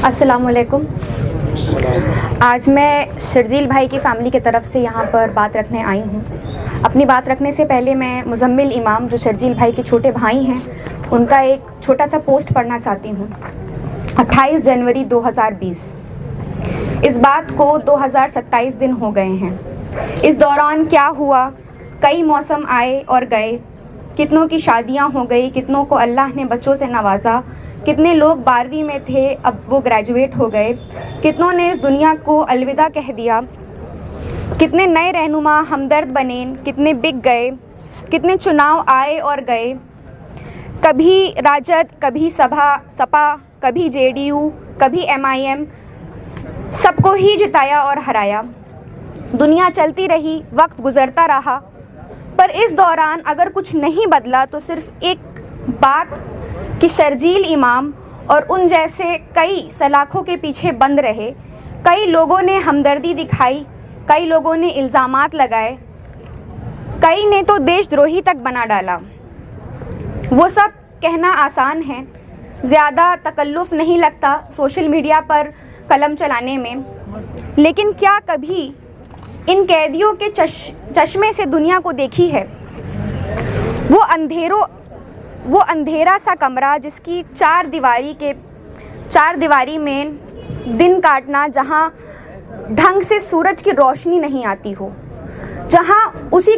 अस्सलामुअलैकुम। आज मैं शर्जील भाई की फ़ैमिली की तरफ से यहाँ पर बात रखने आई हूँ। अपनी बात रखने से पहले मैं मुज़म्मिल इमाम, जो शर्जील भाई के छोटे भाई हैं, उनका एक छोटा सा पोस्ट पढ़ना चाहती हूँ। 28 जनवरी 2020। इस बात को 2027 दिन हो गए हैं। इस दौरान क्या हुआ? कई मौसम आए और गए, कितनों की शादियाँ हो गई, कितनों को अल्लाह ने बच्चों से नवाजा, कितने लोग 12वीं में थे अब वो ग्रेजुएट हो गए, कितनों ने इस दुनिया को अलविदा कह दिया, कितने नए रहनुमा हमदर्द बने, कितने बिक गए, कितने चुनाव आए और गए, कभी राजद, कभी सपा, कभी जेडीयू, कभी एमआईएम, सबको ही जिताया और हराया। दुनिया चलती रही, वक्त गुजरता रहा, पर इस दौरान अगर कुछ नहीं बदला तो सिर्फ एक बात कि शर्जील इमाम और उन जैसे कई सलाखों के पीछे बंद रहे। कई लोगों ने हमदर्दी दिखाई, कई लोगों ने इल्ज़ामात लगाए, कई ने तो देशद्रोही तक बना डाला। वो सब कहना आसान है, ज़्यादा तकल्लुफ़ नहीं लगता सोशल मीडिया पर कलम चलाने में, लेकिन क्या कभी इन कैदियों के चश्मे से दुनिया को देखी है? वो अंधेरा सा कमरा जिसकी चार दीवारी में दिन काटना, जहाँ ढंग से सूरज की रोशनी नहीं आती हो, जहाँ उसी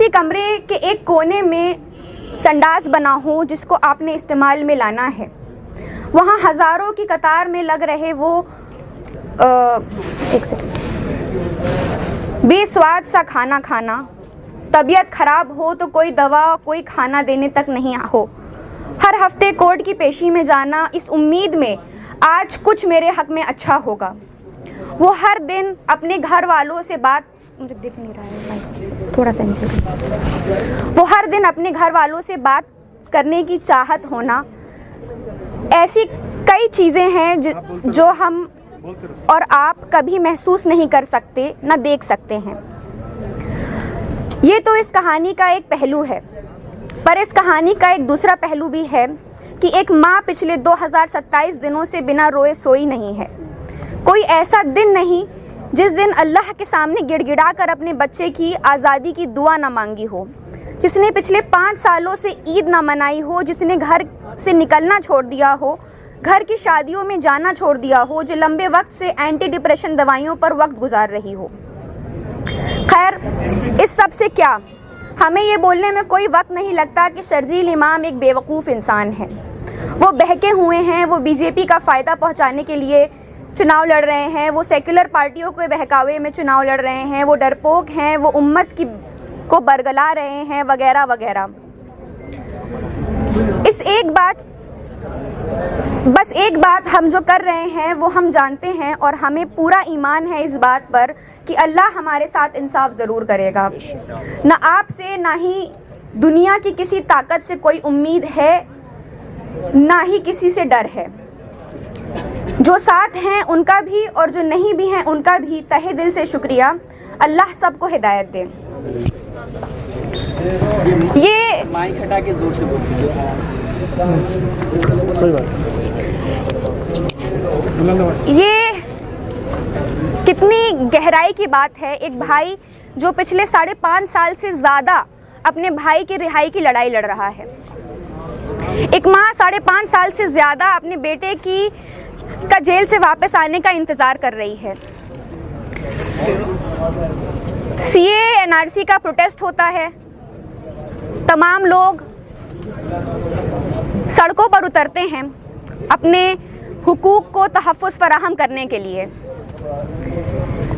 कमरे के एक कोने में संडास बना हो जिसको आपने इस्तेमाल में लाना है, वहाँ हज़ारों की कतार में लग रहे वो बेस्वाद सा खाना खाना, तबीयत ख़राब हो तो कोई दवा कोई खाना देने तक नहीं हो, हर हफ्ते कोर्ट की पेशी में जाना इस उम्मीद में आज कुछ मेरे हक़ में अच्छा होगा। वो हर दिन अपने घर वालों से बात, मुझे दिख नहीं रहा है, थोड़ा सा नीचे, वो हर दिन अपने घर वालों से बात करने की चाहत होना, ऐसी कई चीज़ें हैं जो हम और आप कभी महसूस नहीं कर सकते, ना देख सकते हैं। ये तो इस कहानी का एक पहलू है, पर इस कहानी का एक दूसरा पहलू भी है कि एक माँ पिछले 2027 दिनों से बिना रोए सोई नहीं है। कोई ऐसा दिन नहीं जिस दिन अल्लाह के सामने गिड़गिड़ा कर अपने बच्चे की आज़ादी की दुआ ना मांगी हो, जिसने पिछले 5 सालों से ईद ना मनाई हो, जिसने घर से निकलना छोड़ दिया हो, घर की शादियों में जाना छोड़ दिया हो, जो लंबे वक्त से एंटी डिप्रेशन दवाइयों पर वक्त गुजार रही हो। खैर, इस सब से क्या, हमें ये बोलने में कोई वक्त नहीं लगता कि शर्जील इमाम एक बेवकूफ़ इंसान है। वो बहके हुए हैं, वो बीजेपी का फ़ायदा पहुंचाने के लिए चुनाव लड़ रहे हैं, वो सेक्युलर पार्टियों के बहकावे में चुनाव लड़ रहे हैं, वो डरपोक हैं, वो उम्मत को बरगला रहे हैं, वगैरह वगैरह। बस एक बात हम जो कर रहे हैं वो हम जानते हैं और हमें पूरा ईमान है इस बात पर कि अल्लाह हमारे साथ इंसाफ ज़रूर करेगा। ना आपसे, ना ही दुनिया की किसी ताकत से कोई उम्मीद है, ना ही किसी से डर है। जो साथ हैं उनका भी और जो नहीं भी हैं उनका भी तहे दिल से शुक्रिया। अल्लाह सबको हिदायत दे। ये माइक हटा के जोर से ये कितनी गहराई की बात है। एक भाई जो पिछले 5.5 साल से ज़्यादा अपने भाई की रिहाई की लड़ाई लड़ रहा है। एक माँ 5.5 साल से ज़्यादा अपने बेटे का जेल से वापस आने का इंतज़ार कर रही है। सीए एनआरसी का प्रोटेस्ट होता है, तमाम लोग सड़कों पर उतरते हैं अपने हुकूक को तहफ़्फ़ुज़ फराहम करने के लिए,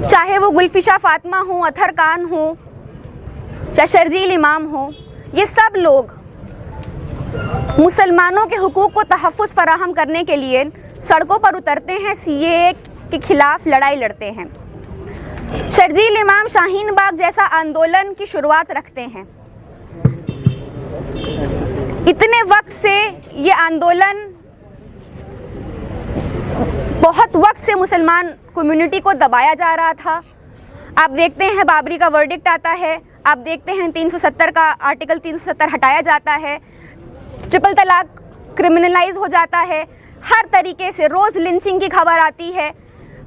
चाहे वो गुलफिशा फातिमा हो, अतहर खान हो या शर्जील इमाम हो। ये सब लोग मुसलमानों के हुकूक को तहफ़्फ़ुज़ फराहम करने के लिए सड़कों पर उतरते हैं, सीए के खिलाफ लड़ाई लड़ते हैं। शर्जील इमाम शाहीन बाग जैसा आंदोलन की शुरुआत रखते हैं। इतने वक्त से ये आंदोलन बहुत वक्त से मुसलमान कम्युनिटी को दबाया जा रहा था। आप देखते हैं बाबरी का वर्डिक्ट आता है, आप देखते हैं 370 का आर्टिकल 370 हटाया जाता है, ट्रिपल तलाक क्रिमिनलाइज हो जाता है, हर तरीके से रोज़ लिंचिंग की खबर आती है,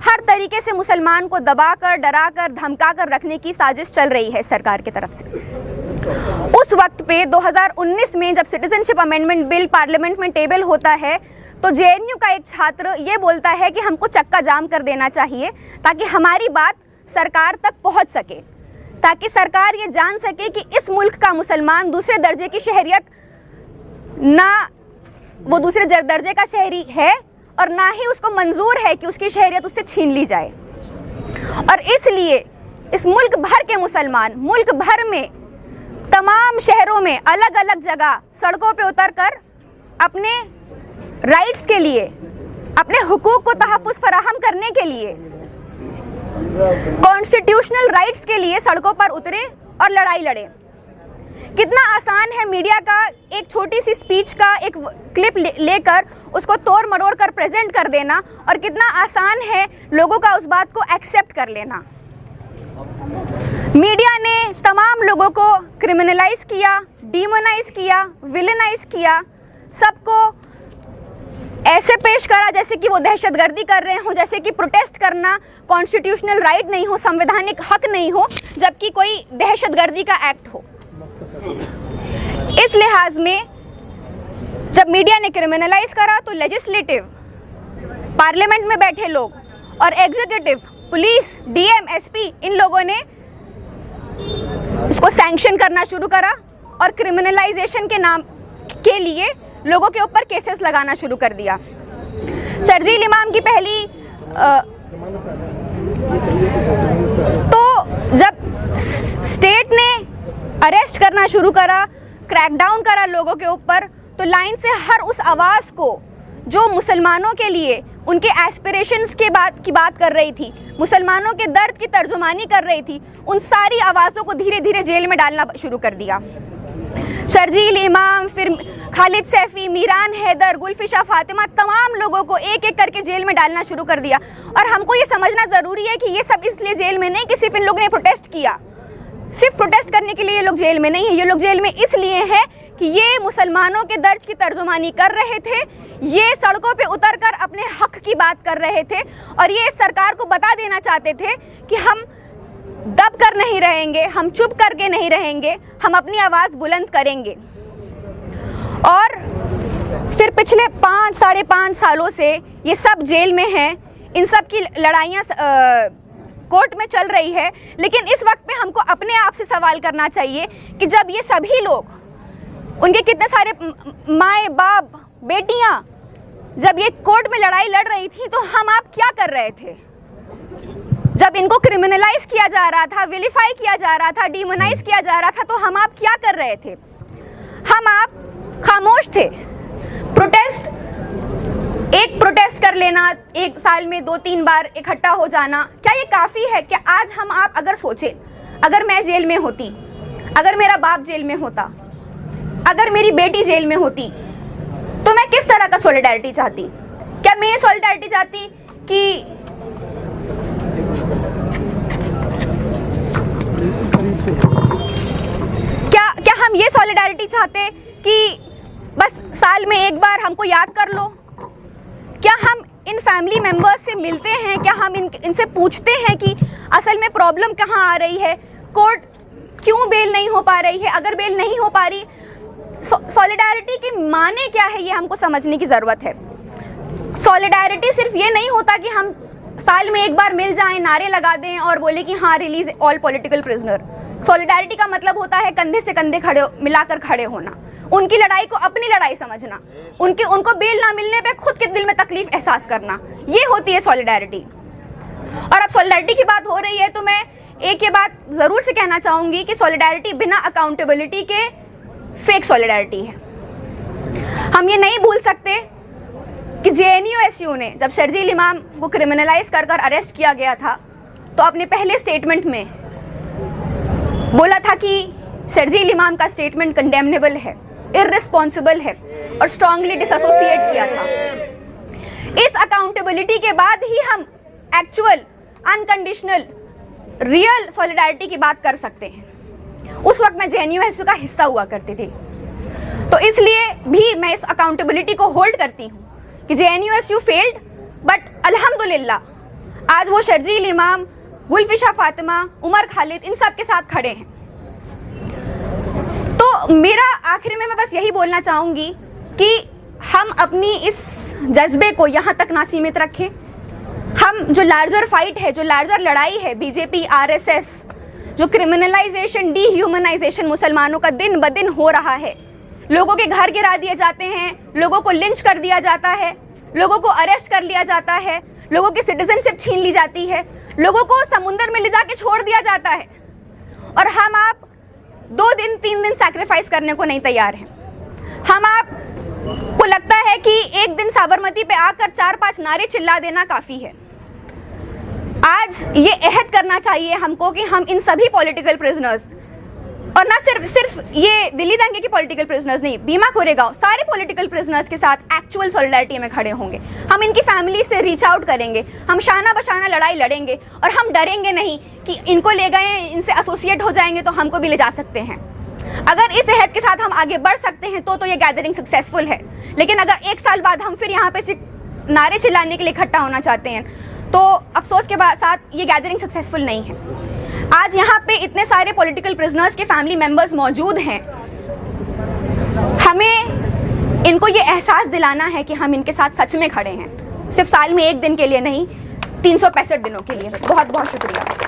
हर तरीके से मुसलमान को दबाकर, डराकर, धमकाकर रखने की साजिश चल रही है सरकार की तरफ से। उस वक्त पे 2019 में जब सिटीजनशिप अमेंडमेंट बिल पार्लियामेंट में टेबल होता है तो जेएनयू का एक छात्र ये बोलता है कि हमको चक्का जाम कर देना चाहिए ताकि हमारी बात सरकार तक पहुंच सके, ताकि सरकार ये जान सके कि इस मुल्क का मुसलमान दूसरे दर्जे की शहरियत ना, वो दूसरे दर्जे का शहरी है और ना ही उसको मंजूर है कि उसकी शहरियत उससे छीन ली जाए। और इसलिए इस मुल्क भर के मुसलमान मुल्क भर में तमाम शहरों में अलग अलग जगह सड़कों पे उतरकर अपने राइट्स के लिए, अपने हुकूक को तहफ़्फ़ुज़ फराहम करने के लिए, कॉन्स्टिट्यूशनल राइट्स के लिए सड़कों पर उतरे और लड़ाई लड़े। कितना आसान है मीडिया का एक छोटी सी स्पीच का एक क्लिप लेकर उसको तोड़ मरोड़ कर प्रेजेंट कर देना, और कितना आसान है लोगों का उस बात को एक्सेप्ट कर लेना। मीडिया ने तमाम लोगों को क्रिमिनलाइज किया, डीमोनाइज किया, विलेनाइज किया, सबको ऐसे पेश करा जैसे कि वो दहशतगर्दी कर रहे हो, जैसे कि प्रोटेस्ट करना कॉन्स्टिट्यूशनल राइट नहीं हो, संवैधानिक हक नहीं हो, जबकि कोई दहशतगर्दी का एक्ट हो। इस लिहाज में जब मीडिया ने क्रिमिनलाइज करा तो लेजिस्लेटिव, पार्लियामेंट में बैठे लोग और एग्जीक्यूटिव, पुलिस, डीएम, एसपी, इन लोगों ने इसको सैंक्शन करना शुरू करा और क्रिमिनलाइजेशन के नाम के लिए लोगों के ऊपर केसेस लगाना शुरू कर दिया। शर्जील इमाम की पहली तो जब स्टेट ने अरेस्ट करना शुरू करा, क्रैकडाउन करा लोगों के ऊपर, तो लाइन से हर उस आवाज़ को जो मुसलमानों के लिए उनके एस्पिरेशंस की बात कर रही थी, मुसलमानों के दर्द की तर्जुमानी कर रही थी, उन सारी आवाज़ों को धीरे धीरे जेल में डालना शुरू कर दिया। शर्जील इमाम, फिर खालिद सैफी, मीरान हैदर, गुलफिशा फातिमा, तमाम लोगों को एक एक करके जेल में डालना शुरू कर दिया। और हमको ये समझना ज़रूरी है कि ये सब इसलिए जेल में नहीं कि सिर्फ इन लोगों ने प्रोटेस्ट किया, सिर्फ प्रोटेस्ट करने के लिए ये लोग जेल में नहीं है। ये लोग जेल में इसलिए हैं कि ये मुसलमानों के दर्द की तर्जुमानी कर रहे थे, ये सड़कों पे उतरकर अपने हक की बात कर रहे थे, और ये सरकार को बता देना चाहते थे कि हम दब कर नहीं रहेंगे, हम चुप करके नहीं रहेंगे, हम अपनी आवाज़ बुलंद करेंगे। और फिर पिछले 5-5.5 सालों से ये सब जेल में हैं, इन सब की लड़ाइयाँ कोर्ट में चल रही है। लेकिन इस वक्त पे हमको अपने आप से सवाल करना चाहिए कि जब ये सभी लोग, उनके कितने सारे माए बाप, बेटियां, जब ये कोर्ट में लड़ाई लड़ रही थी तो हम आप क्या कर रहे थे? जब इनको क्रिमिनलाइज किया जा रहा था, विलिफाई किया जा रहा था, डीमोनाइज किया जा रहा था, तो हम आप क्या कर रहे थे? हम आप खामोश थे। एक प्रोटेस्ट कर लेना, एक साल में 2-3 बार इकट्ठा हो जाना, क्या ये काफ़ी है? क्या आज हम आप अगर सोचें, अगर मैं जेल में होती, अगर मेरा बाप जेल में होता, अगर मेरी बेटी जेल में होती, तो मैं किस तरह का सॉलिडारिटी चाहती? क्या मैं ये सॉलिडारिटी चाहती कि क्या हम ये सॉलिडारिटी चाहते कि बस साल में एक बार हमको याद कर लो? क्या हम इन फैमिली मेंबर्स से मिलते हैं? क्या हम इनसे पूछते हैं कि असल में प्रॉब्लम कहाँ आ रही है? कोर्ट क्यों बेल नहीं हो पा रही है? अगर बेल नहीं हो पा रही, सॉलिडारिटी की माने क्या है, ये हमको समझने की ज़रूरत है। सॉलिडारिटी सिर्फ ये नहीं होता कि हम साल में एक बार मिल जाएं, नारे लगा दें और बोले कि हाँ release all political prisoner. Solidarity का मतलब होता है कंधे से कंधे मिलाकर खड़े होना, उनकी लड़ाई को अपनी लड़ाई समझना, उनको बेल ना मिलने पे खुद के दिल में तकलीफ एहसास करना, ये होती है सॉलिडारिटी। और अब सॉलिडारिटी की बात हो रही है तो मैं एक ये बात ज़रूर से कहना चाहूँगी कि सॉलिडारिटी बिना अकाउंटेबिलिटी के फेक सॉलिडारिटी है। हम ये नहीं भूल सकते कि JNU-SU ने जब शर्जील इमाम को क्रिमिनलाइज कर अरेस्ट किया गया था तो अपने पहले स्टेटमेंट में बोला था कि शर्जील इमाम का स्टेटमेंट कंडेमनेबल है, इररिस्पॉन्सिबल है, और स्ट्रांगली डिसएसोसिएट किया था। इस अकाउंटेबिलिटी के बाद ही हम एक्चुअल, अनकंडीशनल, रियल सॉलिडारिटी की बात कर सकते हैं। उस वक्त मैं JNUSU का हिस्सा हुआ करती थी। तो इसलिए भी मैं इस अकाउंटेबिलिटी को होल्ड करती हूँ कि JNUSU फेल्ड, बट अल्हम्दुलिल्लाह आज वो शर्जील इमाम, गुलफिशा फातिमा, उमर खालिद इन सब के साथ खड़े हैं। तो मेरा आखिर में मैं बस यही बोलना चाहूँगी कि हम अपनी इस जज्बे को यहाँ तक ना सीमित रखें। हम जो लार्जर फाइट है, जो लार्जर लड़ाई है BJP RSS, जो क्रिमिनलाइजेशन, डीह्यूमनाइजेशन मुसलमानों का दिन ब दिन हो रहा है, लोगों के घर गिरा दिए जाते हैं, लोगों को लिंच कर दिया जाता है, लोगों को अरेस्ट कर लिया जाता है, लोगों की सिटीजनशिप छीन ली जाती है, लोगों को समुंदर में ले जाके छोड़ दिया जाता है, और हम आप 2 दिन 3 दिन सैक्रिफाइस करने को नहीं तैयार हैं। हम आप को लगता है कि एक दिन साबरमती पे आकर 4-5 नारे चिल्ला देना काफ़ी है। आज ये अहद करना चाहिए हमको कि हम इन सभी पॉलिटिकल प्रिजनर्स, और ना सिर्फ ये दिल्ली दंगे के पॉलिटिकल प्रिजनर्स नहीं, भीमा कोरेगांव, सारे पॉलिटिकल प्रिजनर्स के साथ एक्चुअल सॉलिडारिटी में खड़े होंगे। हम इनकी फैमिली से रीच आउट करेंगे, हम शाना बशाना लड़ाई लड़ेंगे, और हम डरेंगे नहीं कि इनको ले गए, इनसे एसोसिएट हो जाएंगे तो हमको भी ले जा सकते हैं। अगर इस अहद के साथ हम आगे बढ़ सकते हैं तो ये गैदरिंग सक्सेसफुल है। लेकिन अगर 1 साल बाद हम फिर यहाँ पे सिर्फ नारे चिल्लाने के लिए इकट्ठा होना चाहते हैं तो अफसोस के साथ ये गैदरिंग सक्सेसफुल नहीं है। आज यहाँ पे इतने सारे पॉलिटिकल प्रिजनर्स के फैमिली मेंबर्स मौजूद हैं, हमें इनको ये एहसास दिलाना है कि हम इनके साथ सच में खड़े हैं, सिर्फ साल में 1 दिन के लिए नहीं, 365 दिनों के लिए। बहुत बहुत शुक्रिया।